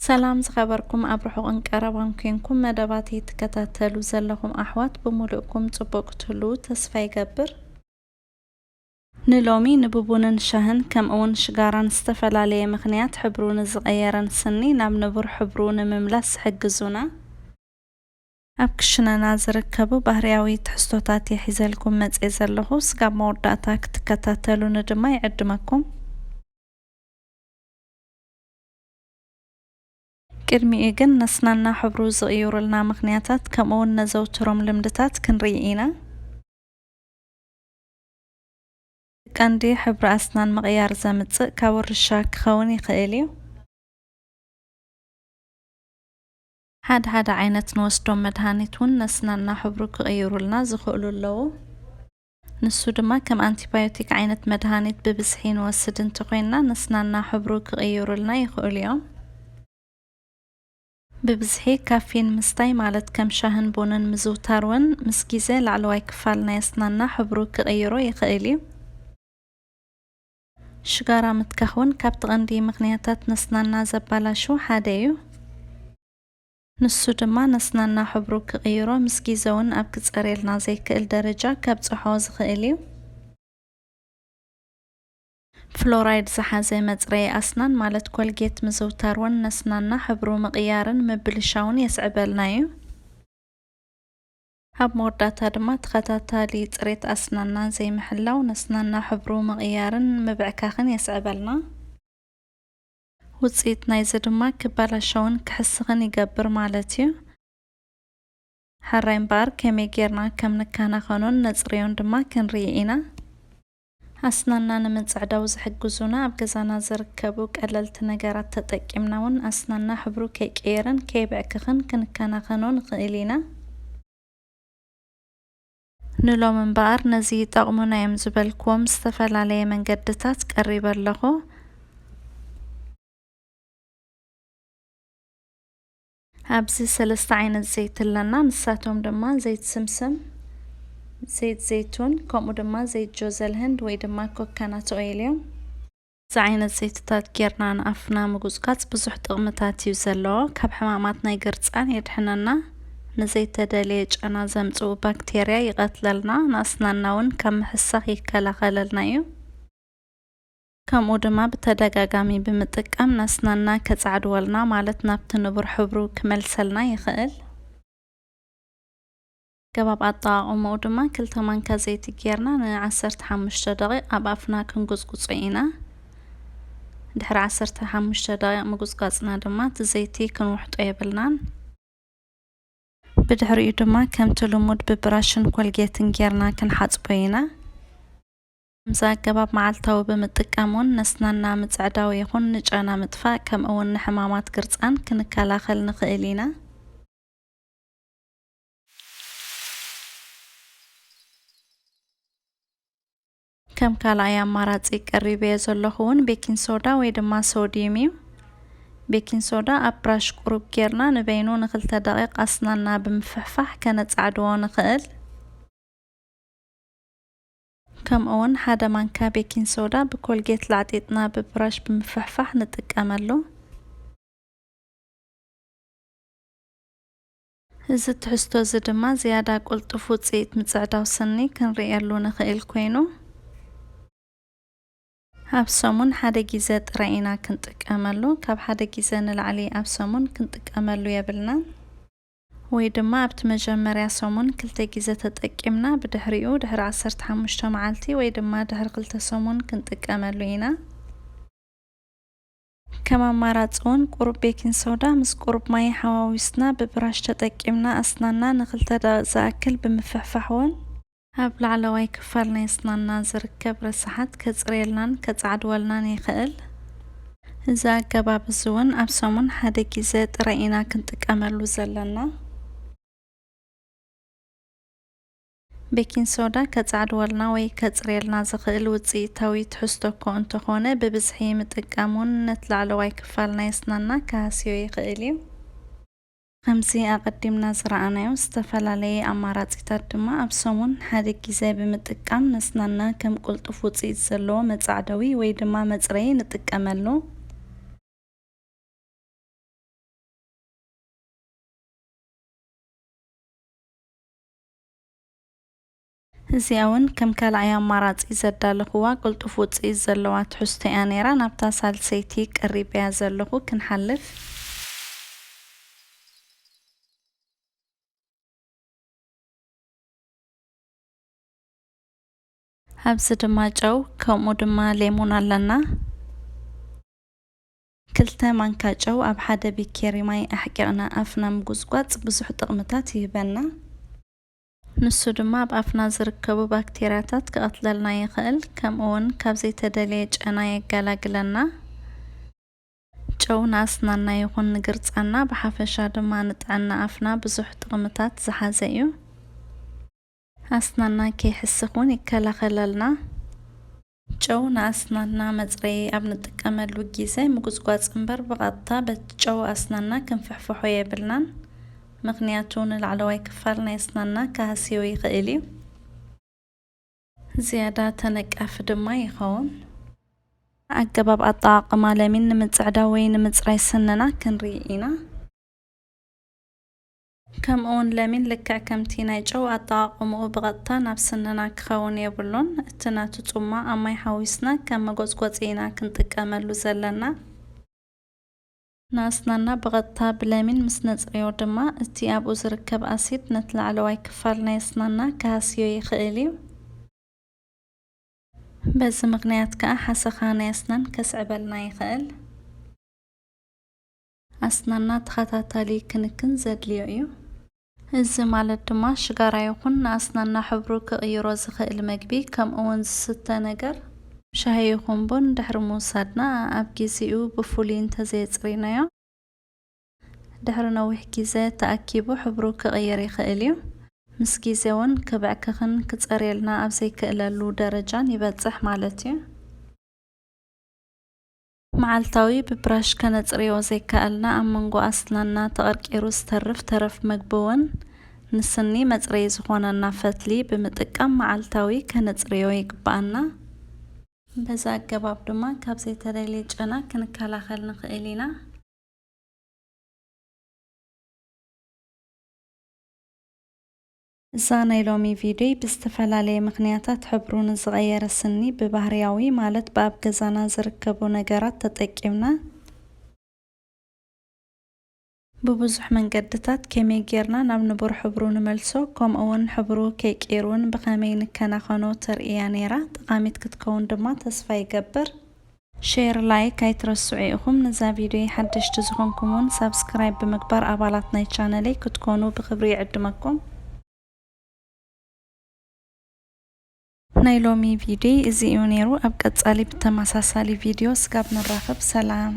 ሰላም ዝኸበርኩም ኣብ ርሑቕን ቀረባን ኮንኩም መደባት ትከታተሉ ዘለኹም ኣሕዋት ብምሉእኩም ጽቡቕ ትህሉ ተስፋ ይገብር። ንሎሚ ንቡቡንን ሻህን ከምኡውን ሽጋራን ዝተፈላለየ ምኽንያት ሕብሩ ንዝቐየረን ስኒ ናብ ንቡር ሕብሩ ንምምላስ ዝሕግዙና ኣብ ክሽነና ዝርከቡ ባህርያዊ ትሕዝቶታት የሒዘልኩም መጽአ ዘለኹ ስጋብ መወዳእታ ክትከታተሉኒ ድማ ይዕድመኩም። ቅድሚኡ ግን ነስናና ሕብሩ ዝቕይሩልና ምኽንያታት ከምኡውን ነዘውትሮም ልምድታት ክንርኢ ኢና። ቀንዲ ሕብሪ ኣስናን ምቕያር ዘምጽእ ካብ ርሻ ክኸውን ይኽእል እዩ። ሓደ ዓይነት ንወስዶም መድሃኒት እውን ነስናና ሕብሩ ክቕይሩልና ዝኽእሉ ኣለዉ። ንሱ ድማ ከም አንቲባዮቲክ ዓይነት መድሃኒት ብብዝሒ ንወስድ እንተኾይንና ነስናና ሕብሩ ክቕይሩልና ይኽእሉ እዮም። ብብዝሒ ካፊን ምስታይ ማለት ከም ሻህን ቡንን ምዝውታር እውን ምስ ግዜ ላዕለዋይ ክፋል ናይ ኣስናና ሕብሩ ክቕይሮ ይኽእል እዩ። ሽጋራ ምትካኽ እውን ካብቲ ቀንዲ ምኽንያታት ነስናና ዘባላሹ ሓደ እዩ። ንሱ ድማ ነስናና ሕብሩ ክቕይሮ ምስ ግዜ እውን ኣብ ክጸርየልና ዘይክእል ደረጃ ከብጽሖ ዝኽእል እዩ። ፍሎራይድ ዝሓዘ መጽረዪ ኣስናን ማለት ኮልጌት ምዝውታር እውን ነስናና ሕብሩ ምቕያርን ምብልሻውን የስዕበልና እዩ። ኣብ መወዳእታ ድማ ተኸታታሊ ጽሬት ኣስናና ዘይምሕላው ነስናና ሕብሩ ምቕያርን ምብዕካኽን የስዕበልና። ውጽኢት ናይዚ ድማ ክባላሸውን ክሕስኽን ይገብር ማለት እዩ። ሓራይ እምበር ከመይ ጌርና ከም ንከናኸኖን ነጽርዮን ድማ ክንርኢ ኢና። ኣስናና ንምጽዕዳው ዝሕግዙና ኣብ ገዛና ዝርከቡ ቀለልቲ ነገራት ተጠቂምና እውን ኣስናና ሕብሩ ከይቀየረን ከይብዕክኽን ክንከናኸኖ ንኽእል ኢና። ንሎም እምበር ነዚ ይጠቕሙና እዮም ዝበልክዎም ዝተፈላለየ መንገድታት ቀሪበ ኣለኹ። ኣብዚ 3 ዓይነት ዘይት ኣለና። ንሳቶም ድማ ዘይት ስምስም፣ ዘይት ዘይቱን ከምኡ ድማ ዘይት ጆዘል ህንድ ወይ ድማ ኮኮናት ኦይል እዮም። እዚ ዓይነት ዘይትታት ጌርና ንኣፍና ምጉዝጋዝ ብዙሕ ጥቕምታት እዩ ዘለዎ። ካብ ሕማማት ናይ ገርጻን የድሕነና፣ ንዘይተደለየ ጨና ዘምጽኡ ባክቴርያ ይቐትለልና፣ ንኣስናና እውን ካብ ምሕሳኽ ይከላኸለልና እዩ። ከምኡ ድማ ብተደጋጋሚ ብምጥቃም ናስናና ከጻዕድወልና ማለት ናብቲ ንቡር ሕብሩ ክመልሰልና ይኽእል። ገባብ ኣጠቓቕምኡ ድማ 2 ማንካ ዘይቲ ጌርና ን15 ደቂቕ ኣብ ኣፍና ክንጉዝጉዞ ኢና። ድሕሪ 15 ደቂቕ ምጉዝጋዝና ድማ እቲ ዘይቲ ክንውሕጦ የብልናን። ብድሕሪኡ ድማ ከምቲ ልሙድ ብብራሽን ኮልጌትን ጌርና ክንሓጽቦ ኢና። ከምዚ ኣገባብ መዓልታዊ ብምጥቃም እውን ነስናና ምጽዕዳው ይኹን ንጨና ምጥፋእ ከምኡውን ንሕማማት ገርጻን ክንከላኸል ንኽእል ኢና። ከም ካልኣይ ኣማራጺ ቀሪበዮ ዘለኹ እውን ቤኪንግ ሶዳ ወይ ድማ ሶዲየም እዩ። ቤኪንግ ሶዳ ኣብ ብራሽ ቁሩብ ጌርና ንበይኑ ን2 ደቂቕ ኣስናና ብምፍሕፋሕ ከነጻዕድዎ ንኽእል። ከምኡውን 1 ማንካ ቤኪንግ ሶዳ ብኮልጌት ላዕጢጥና ብብራሽ ብምፍሕፋሕ ንጥቀመሉ። እዚ ትሕዝቶ እዚ ድማ ዝያዳ ቁልጡፍ ውጽኢት ምጽዕዳው ስኒ ክንርእየሉ ንኽእል ኮይኑ ኣብ ሰሙን 1 ግዜ ጥራይ ኢና ክንጥቀመሉ። ካብ 1 ግዜ ንላዕሊ ኣብ ሰሙን ክንጥቀመሉ የብልናን። ወይ ድማ ኣብቲ መጀመርያ ሰሙን 2 ግዜ ተጠቂምና ብድሕሪኡ ድሕሪ 15 መዓልቲ ወይ ድማ ድሕሪ 2 ሰሙን ክንጥቀመሉ ኢና። ከም ኣማራጺ እውን ቁሩብ ቤኪንግ ሶዳ ምስ ቁሩብ ማይ ሓዋዊስና ብብራሽ ተጠቂምና ኣስናና ን2 ደቂቕ ዝኣክል ብምፍሕፋሕ እውን ኣብ ላዕለዋይ ክፋል ናይ ኣስናና ዝርከብ ረስሓት ከጽርየልናን ከጻዕድወልናን ይኽእል። እዚ ኣገባብ እዚ እውን ኣብ ሰሙን 1 ግዜ ጥራይ ኢና ክንጥቀመሉ ዘለና። ቤኪንግ ሶዳ ከጻዕድወልና ወይ ከጽርየልና ዝኽእል ውጽኢታዊ ትሕዝቶ እኳ እንተኾነ ብብዝሒ ምጥቃም እውን ነቲ ላዕለዋይ ክፋል ናይ ኣስናና ከሃስዮ ይኽእል እዩ። ከምዚ ኣቐዲምና ዝረኣናዮ ዝተፈላለየ ኣማራጺታት ድማ ኣብ ሰሙን 1 ግዜ ብምጥቃም ነስናና ከም ቁልጡፍ ውጽኢት ዘለዎ መጻዕደዊ ወይ ድማ መጽረዪ ንጥቀመሉ። እዚያውን ከም ካልኣይ ኣማራጺ ዘዳለኹዋ ቅልጡፍ ውጽኢት ዘለዋ ትሕዝቶ እያ ነይራ። ናብታ ሳልሰይቲ ቀሪበያ ዘለኹ ክንሓልፍ። ኣብዚ ድማ ጨው ከምኡ ድማ ሌሞን ኣለና። 2 ማንካ ጨው ኣብ ሓደ ቢኬሪ ማይ ኣሕቂቕና ኣፍና ምጉዝጓዝ ብዙሕ ጥቕምታት ይህበና። ንሱ ድማ ኣብ ኣፍና ዝርከቡ ባክቴርያታት ክቐትለልና ይኽእል። ከምኡውን ካብ ዘይተደለየ ጨና የገላግለና። ጨው ንኣስናና ይኹን ንግርጻና ብሓፈሻ ድማ ንጥዕና ኣፍና ብዙሕ ጥቕምታት ዝሓዘ እዩ። ኣስናና ከይሕስኽ እውን ይከላኸለልና። ጨው ንኣስናና መጽረዪ ኣብ ንጥቀመሉ ግዜ ምጉዝጓዝ እምበር ብቐጥታ በቲ ጨው ኣስናና ክንፍሕፍሖ የብልናን። ምክንያቱ ንላዕለዋይ ክፋል ናይ ኣስናና ከሃስዮ ይኽእል እዩ። ዝያዳ ተነቃፊ ድማ ይኸውን። ኣገባብ ኣጠቓቕማ ለሚን ንምጽዕዳው ወይ ንምጽራይ ስንና ክንርኢ ኢና። ከምኡውን ለሚን ልክዕ ከምቲ ናይ ጨው ኣጠቓቕምኡ ብቐጥታ ናብ ስንና ክኸውን የብሉን። እቲ ናቱ ጽማቕ ኣብ ማይ ሓዊስና ከም መጎዝጎጺ ኢና ክንጥቀመሉ ዘለና። ንኣስናና ብቐጥታ ብለሚን ምስ ነጽርዮ ድማ እቲ ኣብኡ ዝርከብ ኣሲድ ነቲ ላዕለዋይ ክፋል ናይ ኣስናና ከሃስዮ ይኽእል እዩ። በዚ ምክንያት ከዓ ሓሰኻ ናይ ኣስናን ከስዕበልና ይኽእል። ኣስናና ተኸታታሊ ክንክን ዘድልዮ እዩ። እዚ ማለት ድማ ሽጋራ ይኹን ንኣስናና ሕብሩ ክቕይሮ ዝኽእል መግቢ ከምኡውን ዝስተ ነገር ሻሂ ይኹን ቡን ድሕሪ ምውሳድና ኣብ ጊዜኡ ብፍሉይ እንተዘየጽሪናዮ ድሕሪ ነዊሕ ግዜ ተኣኪቡ ሕብሩ ክቕይር ይኽእል እዩ። ምስ ግዜ እውን ክብዕክኽን ክጸርየልና ኣብ ዘይክእለሉ ደረጃን ይበጽሕ ማለት እዩ። መዓልታዊ ብብራሽ ከነጽርዮ ዘይከኣልና ኣብ መንጎ ኣስናና ተቐርቂሩ ዝተርፍ ተረፍ ምግቢ እውን ንስኒ መጽረዪ ዝኾነና ፈትሊ ብምጥቃም መዓልታዊ ከነጽርዮ ይግባአና። በዛ ኣገባብ ድማ ካብ ዘይተደለየ ጨና ክንከላኸል ንኽእል ኢና። እዛ ናይ ሎሚ ቪድዮ ብዝተፈላለየ ምክንያታት ሕብሩ ንዝቐየረ ስኒ ብባህርያዊ ማለት በኣብ ገዛና ዝርከቡ ነገራት ተጠቂምና ብብዙሕ መንገድታት ከመይ ጌርና ናብ ንቡር ሕብሩ ንመልሶ ከምኡውን ሕብሩ ከይቀይሩን ብኸመይ ንከናኸኖ ተርእያ ነይራ። ጠቃሚት ክትከውን ድማ ተስፋ ይገብር። ሼር ላይክ ኣይትረስዑ ኢኹም። ነዛ ቪድዮ ሓደሽቲ ዝኾንኩም እውን ሰብስክራይብ ብምግባር ኣባላት ናይ ቻነለይ ክትኮኑ ብክብሪ ይዕድመኩም። ናይ ሎሚ ቪድዮ እዚ እዩ ነይሩ። ኣብ ቀጻሊ ብተመሳሳሊ ቪድዮ ስጋብ ንራኸብ። ሰላም።